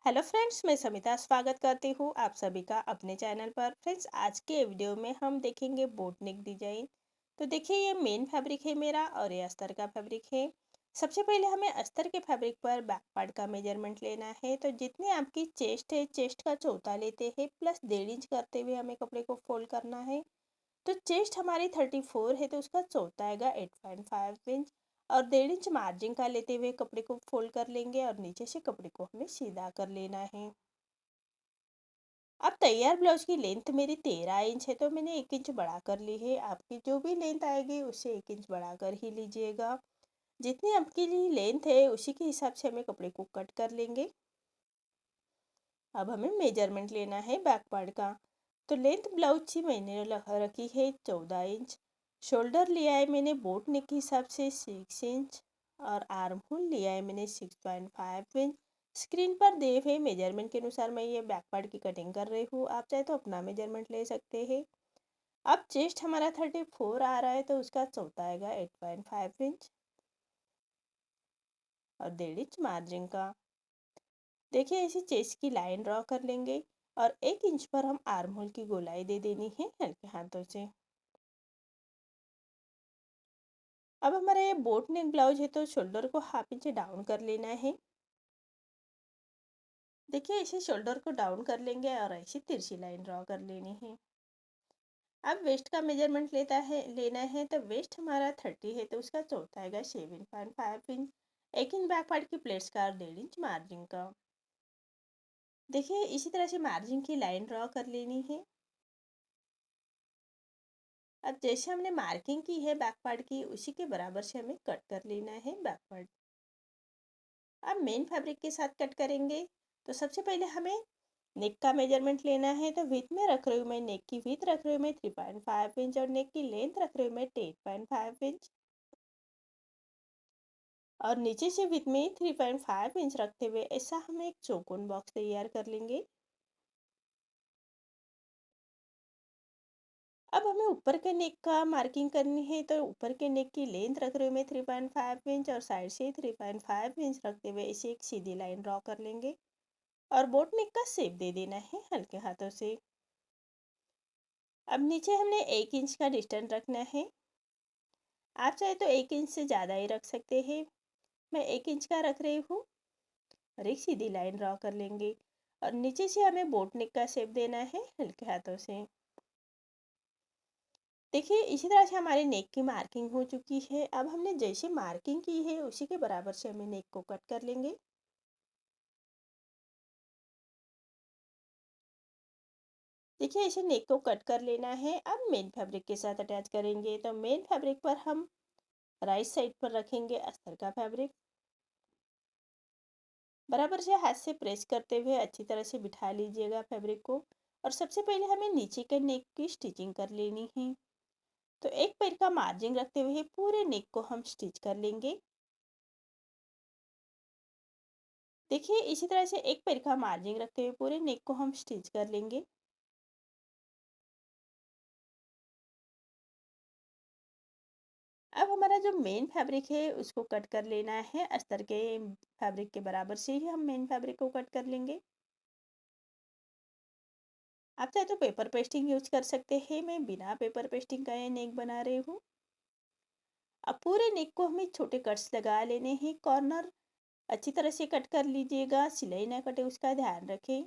Hello friends, मैं समिता स्वागत करती हूँ आप सभी का अपने चैनल पर। फ्रेंड्स, आज के वीडियो में हम देखेंगे बोट नेक डिजाइन। तो देखिए, ये मेन फैब्रिक है मेरा और ये अस्तर का फैब्रिक है। सबसे पहले हमें अस्तर के फैब्रिक पर बैक पार्ट का मेजरमेंट लेना है। तो जितनी आपकी चेस्ट है, चेस्ट का चौथा लेते हैं प्लस 1.5 इंच करते हुए हमें कपड़े को फोल्ड करना है। तो चेस्ट हमारी 34 है तो उसका चौथा आएगा 8.5 इंच। और 1.5 इंच मार्जिन का लेते हुए कपड़े को फोल्ड कर लेंगे और नीचे से कपड़े को हमें सीधा कर लेना है। अब तैयार ब्लाउज की लेंथ मेरी 13 इंच है तो मैंने 1 इंच बढ़ा कर ली है। आपकी जो भी लेंथ आएगी उससे 1 इंच बढ़ा कर ही लीजिएगा। जितनी आपकी लेंथ है उसी के हिसाब से हमें कपड़े को कट कर लेंगे। अब हमें मेजरमेंट लेना है बैक पार्ट का। तो लेंथ ब्लाउज की मैंने रखी है 14 इंच। शोल्डर लिया है मैंने बोट नेक के हिसाब से 6 इंच। और आर्म होल लिया है मैंने 6.5 इंच। स्क्रीन पर दे है मेजरमेंट के अनुसार मैं ये बैक पार्ट की कटिंग कर रही हूँ। आप चाहे तो अपना मेजरमेंट ले सकते हैं। अब चेस्ट हमारा 34 आ रहा है तो उसका चौथा आएगा 8.5 इंच। और 1.5 इंच मार्जिन का। देखिए, ऐसे चेस्ट की लाइन ड्रॉ कर लेंगे। और 1 इंच पर हम आर्म होल की गोलाई दे देनी है हल्के हाथों से। अब हमारा ये बोट नेक ब्लाउज है तो शोल्डर को हाफ इंच डाउन कर लेना है। देखिए, इसे शोल्डर को डाउन कर लेंगे और ऐसी तिरछी लाइन ड्रॉ कर लेनी है। अब वेस्ट का मेजरमेंट लेना है तो वेस्ट हमारा 30 है तो उसका चौथा आएगा 7.5 इंच। 1 इंच बैक पार्ट की प्लेट्स का और 1.5 इंच मार्जिन का। देखिए, इसी तरह से मार्जिन की लाइन ड्रॉ कर लेनी है। अब जैसे हमने मार्किंग की है बैक पार्ट की उसी के बराबर से हमें कट कर लेना है बैक पार्ट। अब मेन फैब्रिक के साथ कट करेंगे। तो सबसे पहले हमें नेक का मेजरमेंट लेना है। तो विथ में रख रही हूँ मैं, नेक की विथ रख रही हूँ मैं 3.5 इंच और नेक की लेंथ रख रही हूँ मैं 10.5 इंच। और नीचे से विथ में 3.5 इंच रखते हुए ऐसा हम एक चौकोन बॉक्स तैयार कर लेंगे। अब हमें ऊपर के नेक का मार्किंग करनी है। तो ऊपर के नेक की लेंथ रख रही हूँ मैं 3.5 इंच और साइड से 3.5 इंच रखते हुए इसे एक सीधी लाइन ड्रॉ कर लेंगे। और बोट नेक का शेप दे देना है हल्के हाथों से। अब नीचे हमने 1 इंच का डिस्टेंस रखना है। आप चाहे तो 1 इंच से ज़्यादा ही रख सकते हैं। मैं 1 इंच का रख रही हूँ। और एक सीधी लाइन ड्रॉ कर लेंगे। और नीचे से हमें बोट नेक का शेप देना है हल्के हाथों से। देखिए, इसी तरह से हमारे नेक की मार्किंग हो चुकी है। अब हमने जैसे मार्किंग की है उसी के बराबर से हमें नेक को कट कर लेंगे। देखिए, ऐसे नेक को कट कर लेना है। अब मेन फैब्रिक के साथ अटैच करेंगे। तो मेन फैब्रिक पर हम राइट साइड पर रखेंगे अस्तर का फैब्रिक। बराबर से हाथ से प्रेस करते हुए अच्छी तरह से बिठा लीजिएगा फैब्रिक को। और सबसे पहले हमें नीचे के नेक की स्टिचिंग कर लेनी है। तो एक पैर का मार्जिन रखते हुए पूरे नेक को हम स्टिच कर लेंगे। देखिए, इसी तरह से एक पैर का मार्जिन रखते हुए पूरे नेक को हम स्टिच कर लेंगे। अब हमारा जो मेन फैब्रिक है उसको कट कर लेना है। अस्तर के फैब्रिक के बराबर से ही हम मेन फैब्रिक को कट कर लेंगे। आप चाहे तो पेपर पेस्टिंग यूज कर सकते हैं। मैं बिना पेपर पेस्टिंग का ये नेक बना रही हूँ। अब पूरे नेक को हमें छोटे कट्स लगा लेने हैं। कॉर्नर अच्छी तरह से कट कर लीजिएगा, सिलाई ना कटे उसका ध्यान रखें।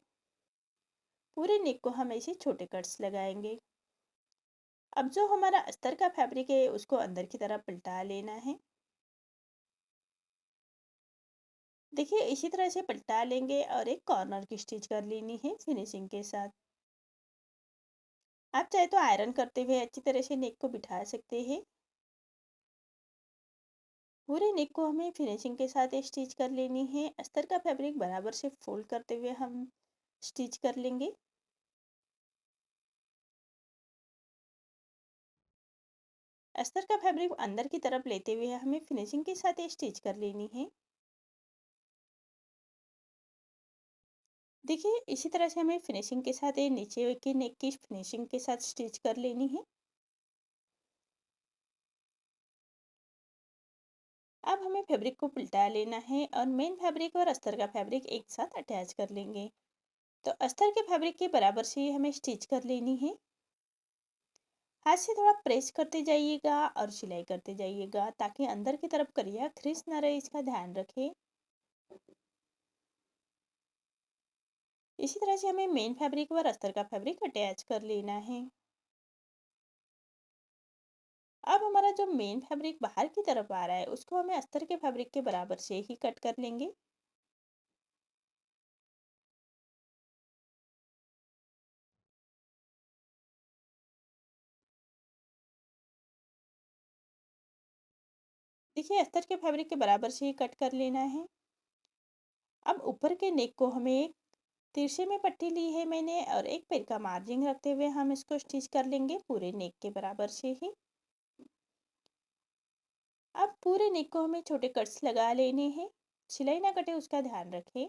पूरे नेक को हम ऐसे छोटे कट्स लगाएंगे। अब जो हमारा अस्तर का फैब्रिक है उसको अंदर की तरफ पलटा लेना है। देखिए, इसी तरह से पलटा लेंगे और एक कॉर्नर की स्टिच कर लेनी है फिनिशिंग के साथ। आप चाहे तो आयरन करते हुए अच्छी तरह से नेक को बिठा सकते हैं। पूरे नेक को हमें फिनिशिंग के साथ स्टिच कर लेनी है। अस्तर का फैब्रिक बराबर से फोल्ड करते हुए हम स्टिच कर लेंगे। अस्तर का फैब्रिक अंदर की तरफ लेते हुए हमें फिनिशिंग के साथ स्टिच कर लेनी है। देखिए, इसी तरह से हमें फिनिशिंग के साथ ये नीचे के नेक की फिनिशिंग के साथ स्टिच कर लेनी है। अब हमें फैब्रिक को पलटा लेना है और मेन फैब्रिक और अस्तर का फैब्रिक एक साथ अटैच कर लेंगे। तो अस्तर के फैब्रिक के बराबर से ही हमें स्टिच कर लेनी है। हाथ से थोड़ा प्रेस करते जाइएगा और सिलाई करते जाइएगा ताकि अंदर की तरफ करिया खींच ना रहे, इसका ध्यान रखें। इसी तरह से हमें मेन फैब्रिक और अस्तर का फैब्रिक अटैच कर लेना है। अब हमारा जो मेन फैब्रिक बाहर की तरफ आ रहा है उसको हमें अस्तर के फैब्रिक के बराबर से ही कट कर लेंगे। देखिए अस्तर के फैब्रिक के बराबर से ही कट कर लेना है। अब ऊपर के नेक को हमें एक तिरछे में पट्टी ली है मैंने और एक पैर का मार्जिन रखते हुए हम इसको स्टिच कर लेंगे पूरे नेक के बराबर से ही। अब पूरे नेक को हमें छोटे कट्स लगा लेने हैं, सिलाई ना कटे उसका ध्यान रखें।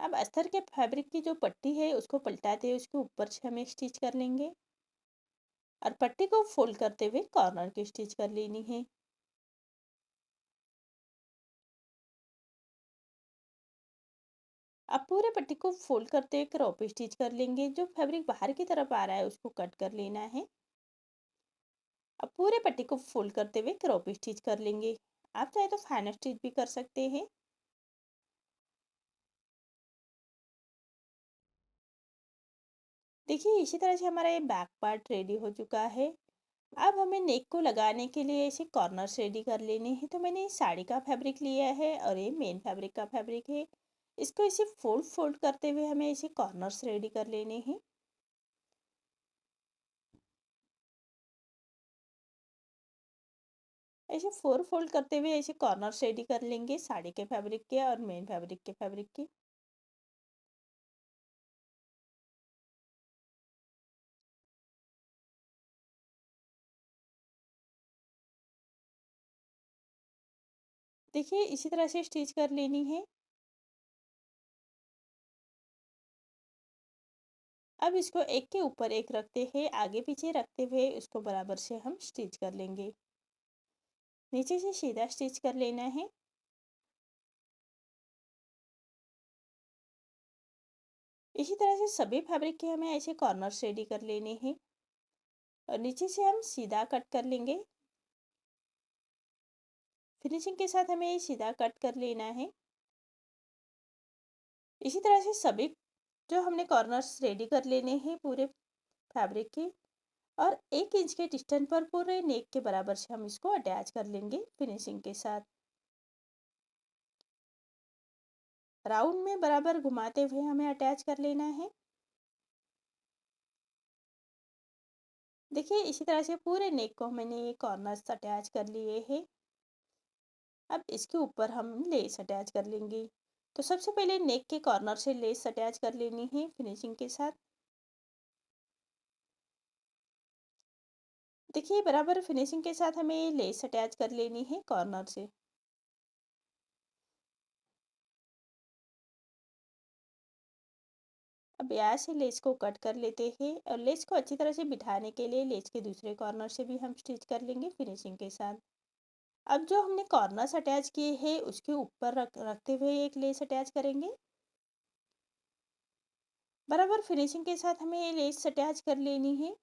अब अस्तर के फैब्रिक की जो पट्टी है उसको पलटाते हुए उसके ऊपर से हमें स्टिच कर लेंगे और पट्टी को फोल्ड करते हुए कॉर्नर की स्टिच कर लेनी है। अब पूरे पट्टी को फोल्ड करते हुए क्रॉप स्टिच कर लेंगे। जो फैब्रिक बाहर की तरफ आ रहा है उसको कट कर लेना है। अब पूरे पट्टी को फोल्ड करते हुए क्रॉप स्टिच कर लेंगे। आप चाहे तो फैन स्टिच भी कर सकते हैं। देखिए इसी तरह से हमारा ये बैक पार्ट रेडी हो चुका है। अब हमें नेक को लगाने के लिए ऐसे कॉर्नर्स रेडी कर लेने हैं। तो मैंने साड़ी का फैब्रिक लिया है और ये मेन फैब्रिक का फैब्रिक है। इसको ऐसे फोल्ड फोल्ड करते हुए हमें ऐसे कॉर्नर्स रेडी कर लेने हैं। ऐसे फोर फोल्ड करते हुए ऐसे कॉर्नर्स रेडी कर लेंगे साड़ी के फैब्रिक के और मेन फैब्रिक के फैब्रिक के। देखिए इसी तरह से स्टिच कर लेनी है। अब इसको एक के ऊपर एक रखते हैं, आगे पीछे रखते हुए इसको बराबर से हम स्टिच कर लेंगे। नीचे से सीधा स्टिच कर लेना है। इसी तरह से सभी फैब्रिक के हमें ऐसे कॉर्नर्स रेडी कर लेने हैं और नीचे से हम सीधा कट कर लेंगे। फिनिशिंग के साथ हमें ये सीधा कट कर लेना है। इसी तरह से सभी जो हमने कॉर्नर्स रेडी कर लेने हैं पूरे फैब्रिक के और 1 इंच के डिस्टेंस पर पूरे नेक के बराबर से हम इसको अटैच कर लेंगे फिनिशिंग के साथ। राउंड में बराबर घुमाते हुए हमें अटैच कर लेना है। देखिए इसी तरह से पूरे नेक को मैंने ये कॉर्नर्स अटैच कर लिए हैं। अब इसके ऊपर हम लेस अटैच कर लेंगे। तो सबसे पहले नेक के कॉर्नर से लेस अटैच कर लेनी है फिनिशिंग के साथ। देखिए बराबर फिनिशिंग के साथ हमें ये लेस अटैच कर लेनी है कॉर्नर से। अब यहाँ से लेस को कट कर लेते हैं और लेस को अच्छी तरह से बिठाने के लिए लेस के दूसरे कॉर्नर से भी हम स्टिच कर लेंगे फिनिशिंग के साथ। अब जो हमने कॉर्नर्स अटैच किए हैं उसके ऊपर रखते हुए एक लेस अटैच करेंगे। बराबर फिनिशिंग के साथ हमें ये लेस अटैच कर लेनी है।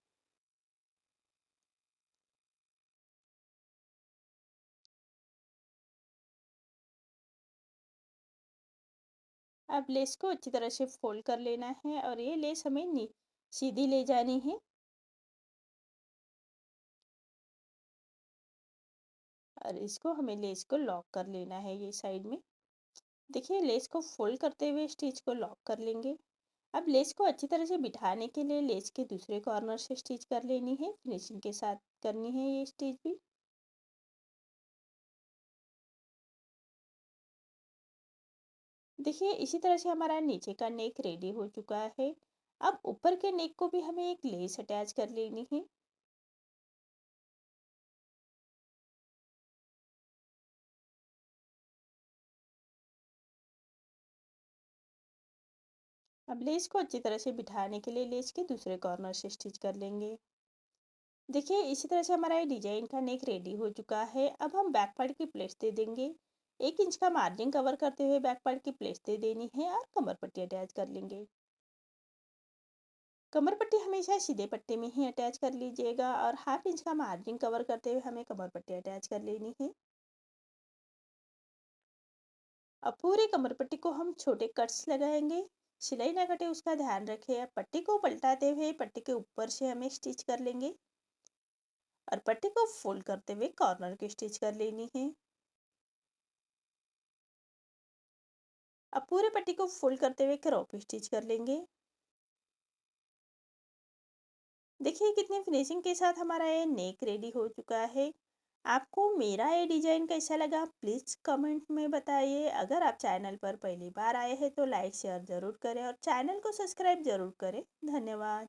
अब लेस को अच्छी तरह से फोल्ड कर लेना है और ये लेस हमें सीधी ले जानी है और इसको हमें लेस को लॉक कर लेना है ये साइड में। देखिए लेस को फोल्ड करते हुए स्टिच को लॉक कर लेंगे। अब लेस को अच्छी तरह से बिठाने के लिए लेस के दूसरे कॉर्नर से स्टिच कर लेनी है फिनिशिंग के साथ करनी है ये स्टिच भी। देखिए इसी तरह से हमारा नीचे का नेक रेडी हो चुका है। अब ऊपर के नेक को भी हमें एक लेस अटैच कर लेनी है। अब लेस को अच्छी तरह से बिठाने के लिए लेस के दूसरे कॉर्नर से स्टिच कर लेंगे। देखिए इसी तरह से हमारा ये डिजाइन का नेक रेडी हो चुका है। अब हम बैक पार्ट की प्लेट्स दे देंगे। 1 इंच का मार्जिन कवर करते हुए बैक पार्ट की प्लेट्स दे देनी है और कमर पट्टी अटैच कर लेंगे। कमर पट्टी हमेशा सीधे पट्टे में ही अटैच कर लीजिएगा और 1/2 इंच का मार्जिन कवर करते हुए हमें कमर पट्टी अटैच कर लेनी है। अब पूरी कमर पट्टी को हम छोटे कट्स लगाएंगे। सिलाई ना कटे उसका ध्यान रखें। अब पट्टी को पलटाते हुए पट्टी के ऊपर से हमें स्टिच कर लेंगे और पट्टी को फोल्ड करते हुए कॉर्नर की स्टिच कर लेनी है। अब पूरे पट्टी को फोल्ड करते हुए क्रॉप स्टिच कर लेंगे। देखिए कितनी फिनिशिंग के साथ हमारा ये नेक रेडी हो चुका है। आपको मेरा ये डिजाइन कैसा लगा प्लीज़ कमेंट में बताइए। अगर आप चैनल पर पहली बार आए हैं तो लाइक शेयर ज़रूर करें और चैनल को सब्सक्राइब ज़रूर करें। धन्यवाद।